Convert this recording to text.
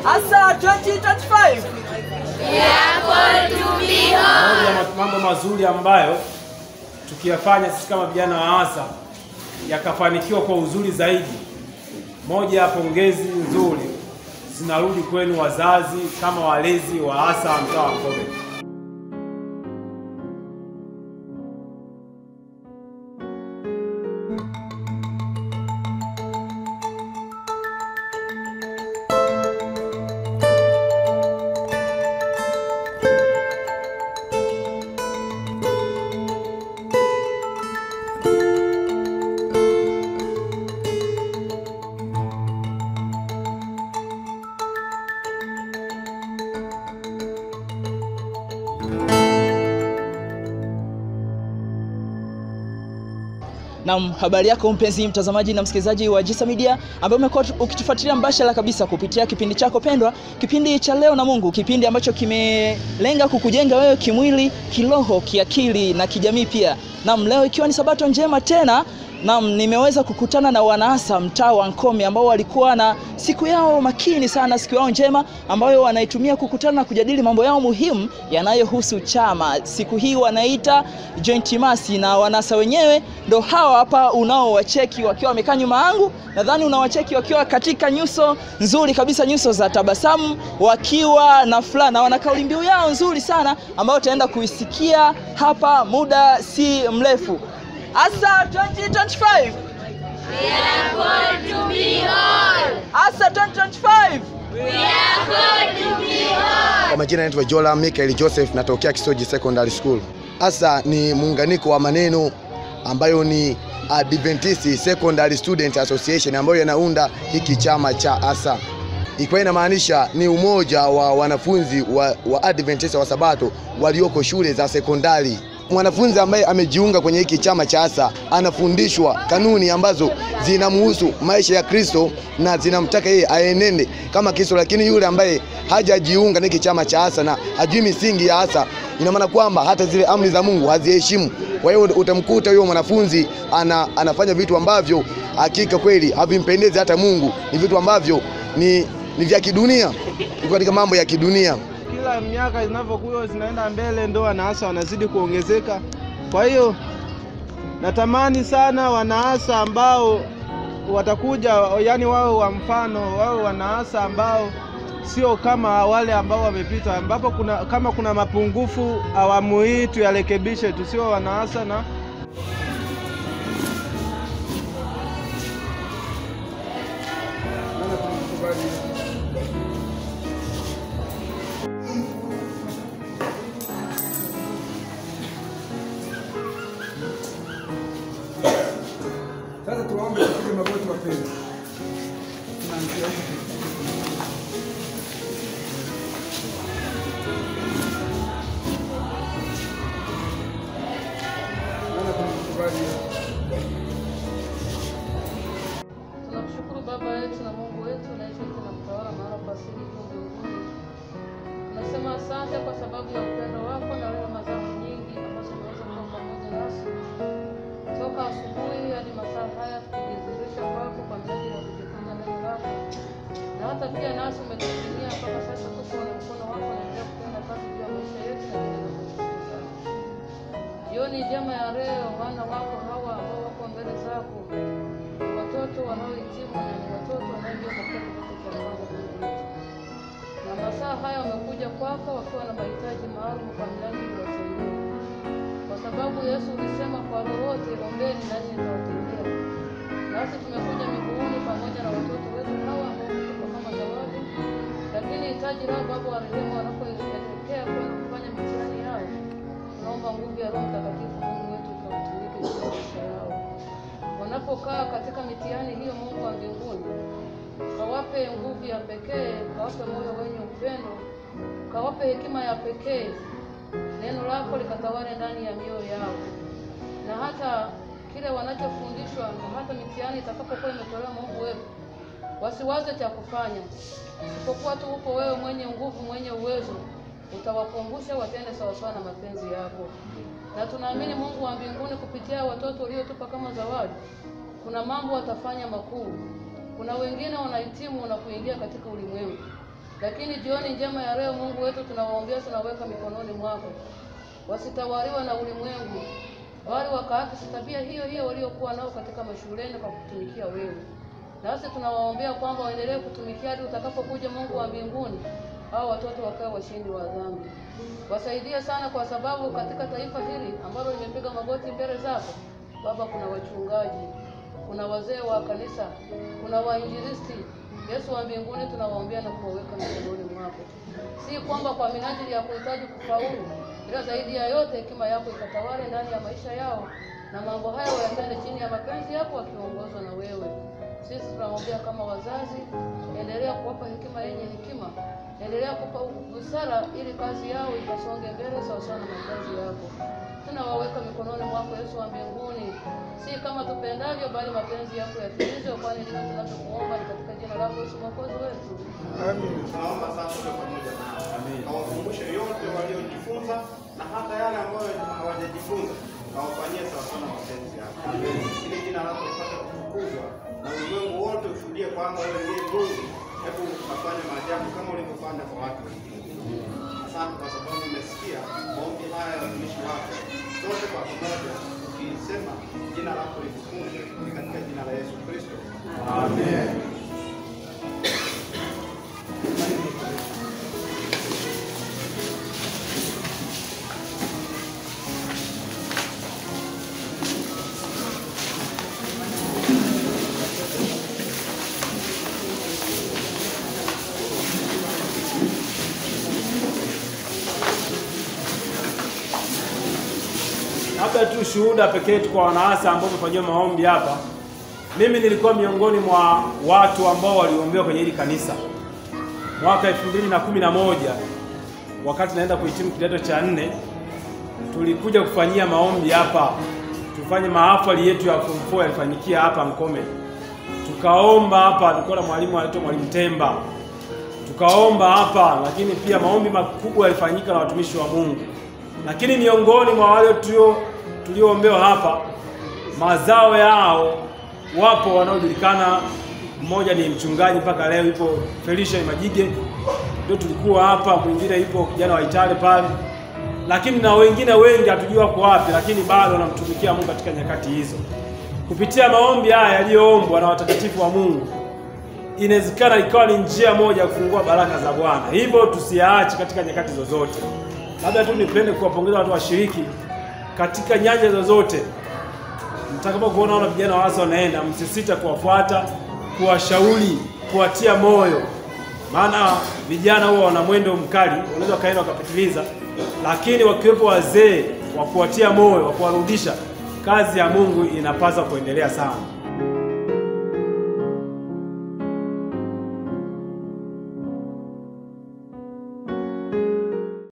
Asa 2025. Mambo mazuri ambayo tukiyafanya sisi kama vijana wa Asa yakafanikiwa kwa uzuri zaidi. Moja ya pongezi nzuri zinarudi kwenu wazazi kama walezi wa Asa mtaa wa Kobe. Na habari yako mpenzi mtazamaji na msikilizaji wa Jisa Media ambaye umekuwa ukitufuatilia mbashara kabisa kupitia kipindi chako pendwa, kipindi cha Leo na Mungu, kipindi ambacho kimelenga kukujenga wewe kimwili, kiroho, kiakili na kijamii pia. Naam, leo ikiwa ni Sabato njema tena, naam, nimeweza kukutana na wanaasa mtaa wa Nkome ambao walikuwa na siku yao makini sana, siku yao njema ambayo wanaitumia kukutana na kujadili mambo yao muhimu yanayohusu chama. Siku hii wanaita Joint Mercy na wanaasa wenyewe ndo hawa hapa unaowacheki wakiwa wamekaa nyuma yangu. Nadhani unawacheki wakiwa katika nyuso nzuri kabisa, nyuso za tabasamu, wakiwa na furaha na wana kauli mbiu yao nzuri sana ambayo utaenda kuisikia hapa muda si mrefu. Asa 2025. We are called to be all. Asa 2025. We are called to be all. Kwa majina naitwa Jola Michael Joseph, natokea Kisoji Secondary School. Asa ni muunganiko wa maneno ambayo ni Adventist Secondary Student Association ambayo yanaunda hiki chama cha Asa. Ikiwa inamaanisha ni umoja wa wanafunzi wa Adventist wa Sabato walioko shule za sekondari. Mwanafunzi ambaye amejiunga kwenye hiki chama cha Asa anafundishwa kanuni ambazo zinamhusu maisha ya Kristo na zinamtaka yeye aenende kama Kristo, lakini yule ambaye hajajiunga na hiki chama cha Asa na hajui misingi ya Asa, ina maana kwamba hata zile amri za Mungu haziheshimu. Kwa hiyo utamkuta huyo mwanafunzi anafanya vitu ambavyo hakika kweli havimpendezi hata Mungu, ni vitu ambavyo ni vya kidunia, ni katika mambo ya kidunia. Kila miaka inavyokuwa zinaenda mbele ndo wanaasa wanazidi kuongezeka. Kwa hiyo natamani sana wanaasa ambao watakuja, yani wao wa mfano, wao wanaasa ambao sio kama wale ambao wamepita, ambapo kama kuna mapungufu awamu hii tuyarekebishe, tusio wanaasa na sasa tuombe tupige magoti wapendwa. Tunaanzia Tunamshukuru Baba yetu na Mungu wetu na Yesu na mtawala mahali pa siri mbinguni. Tunasema asante kwa sababu ya upendo wako na rehema zako nyingi ambazo umeweza kuwa pamoja nasi toka asubuhi hadi masaa haya, tukijidhihirisha kwako kwa ajili ya kujifunza neno lako, na hata pia nasi umetutumia mpaka sasa tuko na mkono wako na ndio kutenda kazi juu ya maisha yetu na neno lako. Jioni njema ya leo, wana wako hawa ambao wako mbele zako, watoto wanaohitimu na watoto wanaoingia katika kidato cha kwanza, na masaa haya wamekuja kwako wakiwa na mahitaji maalum kwa minajili ya wasaidie, kwa sababu Yesu ulisema kwa lolote ombeni nanyi nitawatendea. Nasi tumekuja miguuni pamoja na watoto wetu hawa ambao wamekuja kama zawadi, lakini hitaji lao Baba wa rehema wanapoelekea kwenda kufanya mitihani yao, tunaomba nguvu ya Roho Mtakatifu Mungu wetu ikawatumike juu ya maisha yao. Wanapokaa katika mitihani hiyo, Mungu wa mbinguni, kawape nguvu ya pekee, kawape moyo wenye upendo, kawape hekima ya pekee, neno lako likatawale ndani ya mioyo yao, na hata kile wanachofundishwa na hata mitihani itakapokuwa imetolewa, Mungu wetu, wasiwaze cha kufanya isipokuwa tu uko wewe mwenye nguvu, mwenye uwezo, utawakumbusha watende sawasawa na mapenzi yako. Na tunaamini Mungu wa mbinguni, kupitia watoto uliotupa kama zawadi, kuna mambo watafanya makuu, Kuna wengine wanahitimu na kuingia katika ulimwengu. Lakini jioni njema ya leo Mungu wetu tunawaombea, tunaweka mikononi mwako. Wasitawaliwa na ulimwengu, bali wakaakisi tabia hiyo hiyo waliokuwa nao katika mashuleni kwa kutumikia wewe. Nasi tunawaombea kwamba waendelee kutumikia hadi utakapokuja Mungu wa mbinguni, hao watoto wakae washindi wa dhambi. Wasaidie sana, kwa sababu katika taifa hili ambalo limepiga magoti mbele zako Baba, kuna wachungaji, kuna wazee wa kanisa, kuna wainjilisti. Yesu wa mbinguni, tunawaombea na kuwaweka mikononi mwako, si kwamba kwa minajili ya kuhitaji kufaulu, ila zaidi ya yote hekima yako ikatawale ndani ya maisha yao, na mambo hayo yatende chini ya mapenzi yako wakiongozwa na wewe. Sisi tunaombea kama wazazi, endelea kuwapa hekima yenye hekima, endelea kupa busara ili kazi yao ikasonge mbele sawa sawa na mapenzi yako. Tunawaweka mikononi mwako Yesu wa mbinguni, si kama tupendavyo, bali mapenzi yako yatimizwe, kwani ndivyo tunavyokuomba katika jina lako Yesu Mwokozi wetu. Amen. Tunaomba sasa kwa pamoja nao. Amen. Kawakumbushe yote waliojifunza na hata yale ambayo hawajajifunza, kawafanyie sawa sawa na mapenzi yako. Amen. Ili jina lako lipate kutukuzwa na ulimwengu wote ushuhudie kwamba wewe ndiye Mungu. Hebu ukafanye maajabu kama ulivyofanya kwa watu wengine. Asante kwa sababu umesikia maombi haya ya watumishi wako. Sote kwa pamoja tukisema jina lako litukuzwe katika jina la Yesu Kristo. Amen. Labda tu shuhuda pekee tu kwa wanaasa ambao wamefanyia maombi hapa. Mimi nilikuwa miongoni mwa watu ambao waliombewa kwenye hili kanisa mwaka 2011 wakati naenda kuhitimu kidato cha 4. Tulikuja kufanyia maombi hapa, tufanye mahafali yetu ya form 4 yalifanyikia hapa Nkome. Tukaomba hapa, tulikuwa na mwalimu anaitwa Mwalimu Temba. Tukaomba hapa, lakini pia maombi makubwa yalifanyika na watumishi wa Mungu. Lakini miongoni mwa wale tulioombewa hapa, mazao yao wapo wanaojulikana. Mmoja ni mchungaji mpaka leo yupo, Felicia Majige, ndio tulikuwa hapa. Mwingine yupo kijana wa Itale pale, lakini na wengine wengi hatujua kwa wapi, lakini bado wanamtumikia Mungu katika nyakati hizo. Kupitia maombi haya yaliyoombwa na watakatifu wa Mungu, inawezekana ikawa ni njia moja ya kufungua baraka za Bwana. Hivyo tusiaache katika nyakati zozote. Labda tu nipende kuwapongeza watu washiriki katika nyanja zozote. Mtakapokuona vijana wa Asa wanaenda, msisite kuwafuata, kuwashauri, kuwatia moyo. Maana vijana huwa wana mwendo mkali, wanaweza kaenda wakapitiliza, lakini wakiwepo wazee wa kuwatia moyo, wa kuwarudisha, kazi ya Mungu inapaswa kuendelea sana.